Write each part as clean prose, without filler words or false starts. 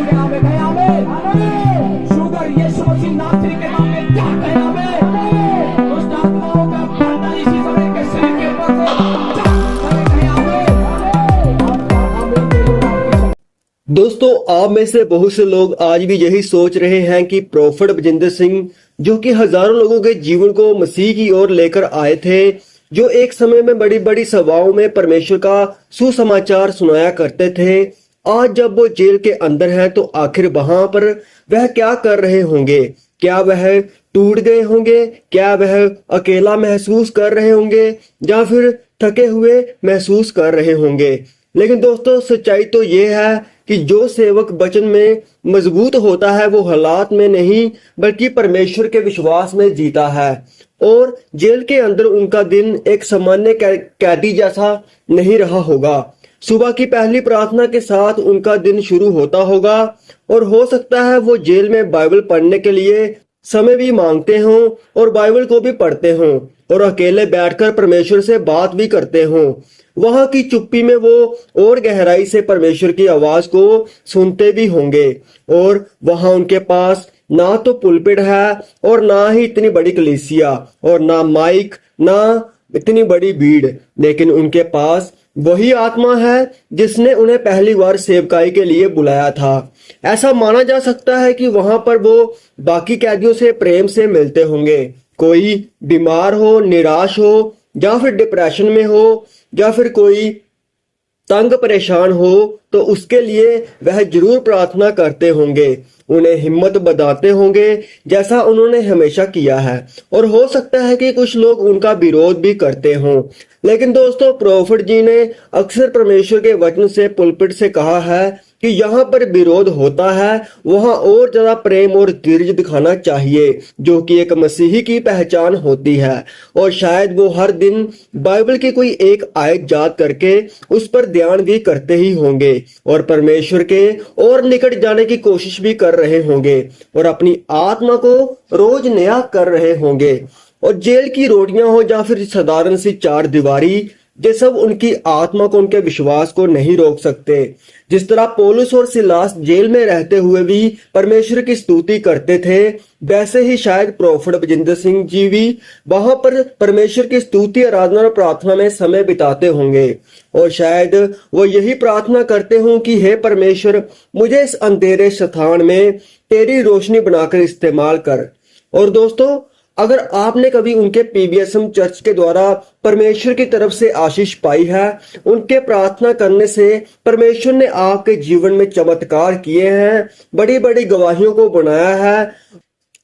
के नाम में कहें आमीन। शुगर यीशु मसीह नासरी के नाम में क्या कहें आमीन। दुष्ट आत्माओं का बंधन इसी समय के शरीर के ऊपर से जा कहें आमीन। दोस्तों, आप में से बहुत से लोग आज भी यही सोच रहे हैं कि प्रोफेट बजिंदर सिंह, जो कि हजारों लोगों के जीवन को मसीह की ओर लेकर आए थे, जो एक समय में बड़ी बड़ी सभाओं में परमेश्वर का सुसमाचार सुनाया करते थे, आज जब वो जेल के अंदर हैं तो आखिर वहां पर वह क्या कर रहे होंगे? क्या वह टूट गए होंगे? क्या वह अकेला महसूस कर रहे होंगे या फिर थके हुए महसूस कर रहे होंगे? लेकिन दोस्तों, सच्चाई तो ये है कि जो सेवक वचन में मजबूत होता है वो हालात में नहीं बल्कि परमेश्वर के विश्वास में जीता है। और जेल के अंदर उनका दिन एक सामान्य कैदी जैसा नहीं रहा होगा। सुबह की पहली प्रार्थना के साथ उनका दिन शुरू होता होगा और हो सकता है वो जेल में बाइबल पढ़ने के लिए समय भी मांगते हों और बाइबल को भी पढ़ते हों और अकेले बैठकर परमेश्वर से बात भी करते हों। वहां की चुप्पी में वो और गहराई से परमेश्वर की आवाज को सुनते भी होंगे। और वहां उनके पास ना तो पुलपिट है और ना ही इतनी बड़ी कलीसिया और ना माइक, ना इतनी बड़ी भीड़, लेकिन उनके पास वही आत्मा है जिसने उन्हें पहली बार सेवकाई के लिए बुलाया था। ऐसा माना जा सकता है कि वहां पर वो बाकी कैदियों से प्रेम से मिलते होंगे। कोई बीमार हो, निराश हो या फिर डिप्रेशन में हो या फिर कोई तंग परेशान हो तो उसके लिए वह जरूर प्रार्थना करते होंगे, उन्हें हिम्मत बताते होंगे जैसा उन्होंने हमेशा किया है। और हो सकता है कि कुछ लोग उनका विरोध भी करते हों। लेकिन दोस्तों, प्रोफेट जी ने अक्सर परमेश्वर के वचन से पुलपिट से कहा है कि यहाँ पर विरोध होता है वहां और ज्यादा प्रेम और धीरज दिखाना चाहिए, जो कि एक मसीही की पहचान होती है। और शायद वो हर दिन बाइबल की कोई एक आयत याद करके उस पर ध्यान भी करते ही होंगे और परमेश्वर के और निकट जाने की कोशिश भी कर रहे होंगे और अपनी आत्मा को रोज नया कर रहे होंगे। और जेल की रोटियां हो या फिर साधारण सी चार दीवारी, ये सब उनकी आत्मा को, उनके विश्वास को नहीं रोक सकते। जिस तरह पौलुस और सिलास जेल में रहते हुए भी परमेश्वर की स्तुति करते थे, वैसे ही शायद प्रोफेट बजिंदर सिंह जी भी वहां पर परमेश्वर की स्तुति, आराधना और प्रार्थना में समय बिताते होंगे। और शायद वो यही प्रार्थना करते हों कि हे परमेश्वर, मुझे इस अंधेरे स्थान में तेरी रोशनी बनाकर इस्तेमाल कर। और दोस्तों, अगर आपने कभी उनके पीबीएसएम चर्च के द्वारा परमेश्वर की तरफ से आशीष पाई है, उनके प्रार्थना करने से परमेश्वर ने आपके जीवन में चमत्कार किए हैं, बड़ी बड़ी गवाहियों को बनाया है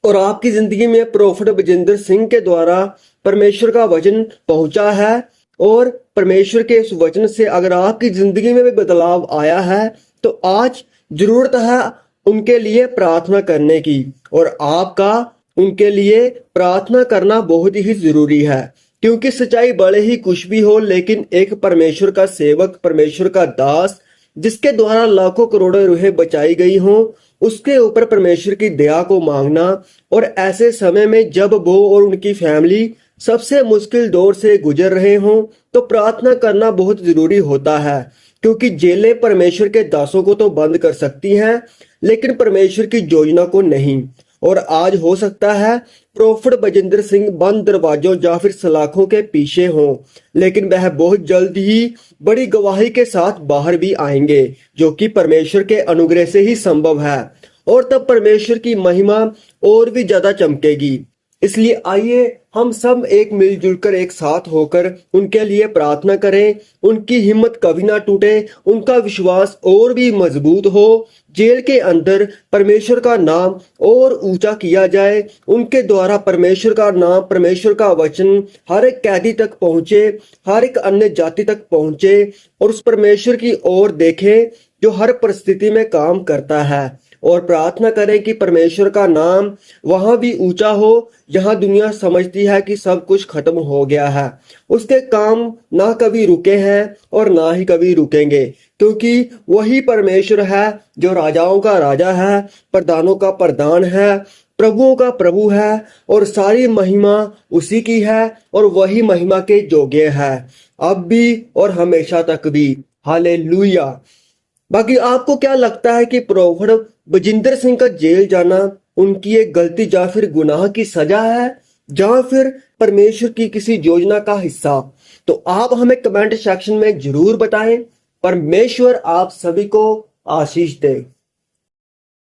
और आपकी जिंदगी में प्रोफेट बजिंदर सिंह के द्वारा परमेश्वर का वचन पहुंचा है, और परमेश्वर के इस वचन से अगर आपकी जिंदगी में भी बदलाव आया है तो आज जरूरत है उनके लिए प्रार्थना करने की। और आपका उनके लिए प्रार्थना करना बहुत ही जरूरी है, क्योंकि सच्चाई भले ही कुछ भी हो, लेकिन एक परमेश्वर का सेवक, परमेश्वर का दास, जिसके द्वारा लाखों करोड़ों रूहें बचाई गई हों, उसके ऊपर परमेश्वर की दया को मांगना। और ऐसे समय में जब वो और उनकी फैमिली सबसे मुश्किल दौर से गुजर रहे हों तो प्रार्थना करना बहुत जरूरी होता है, क्योंकि जेलें परमेश्वर के दासों को तो बंद कर सकती हैं लेकिन परमेश्वर की योजना को नहीं। और आज हो सकता है प्रोफेट बजिंदर सिंह बंद दरवाजों या फिर सलाखों के पीछे हों, लेकिन वह बहुत जल्द ही बड़ी गवाही के साथ बाहर भी आएंगे, जो कि परमेश्वर के अनुग्रह से ही संभव है। और तब परमेश्वर की महिमा और भी ज्यादा चमकेगी। इसलिए आइए हम सब एक मिलजुल कर, एक साथ होकर उनके लिए प्रार्थना करें, उनकी हिम्मत कभी ना टूटे, उनका विश्वास और भी मजबूत हो, जेल के अंदर परमेश्वर का नाम और ऊंचा किया जाए, उनके द्वारा परमेश्वर का नाम, परमेश्वर का वचन हर एक कैदी तक पहुंचे, हर एक अन्य जाति तक पहुंचे और उस परमेश्वर की ओर देखें जो हर परिस्थिति में काम करता है। और प्रार्थना करें कि परमेश्वर का नाम वहां भी ऊंचा हो जहां दुनिया समझती है कि सब कुछ खत्म हो गया है। उसके काम ना कभी रुके हैं और ना ही कभी रुकेंगे, क्योंकि वही परमेश्वर है जो राजाओं का राजा है, प्रधानों का प्रधान है, प्रभुओं का प्रभु है और सारी महिमा उसी की है और वही महिमा के योग्य है, अब भी और हमेशा तक भी। हालेलुया। बाकी आपको क्या लगता है कि प्रोफेट बजिंदर सिंह का जेल जाना उनकी एक गलती या फिर गुनाह की सजा है, या फिर परमेश्वर की किसी योजना का हिस्सा? तो आप हमें कमेंट सेक्शन में जरूर बताएं। परमेश्वर आप सभी को आशीष दे।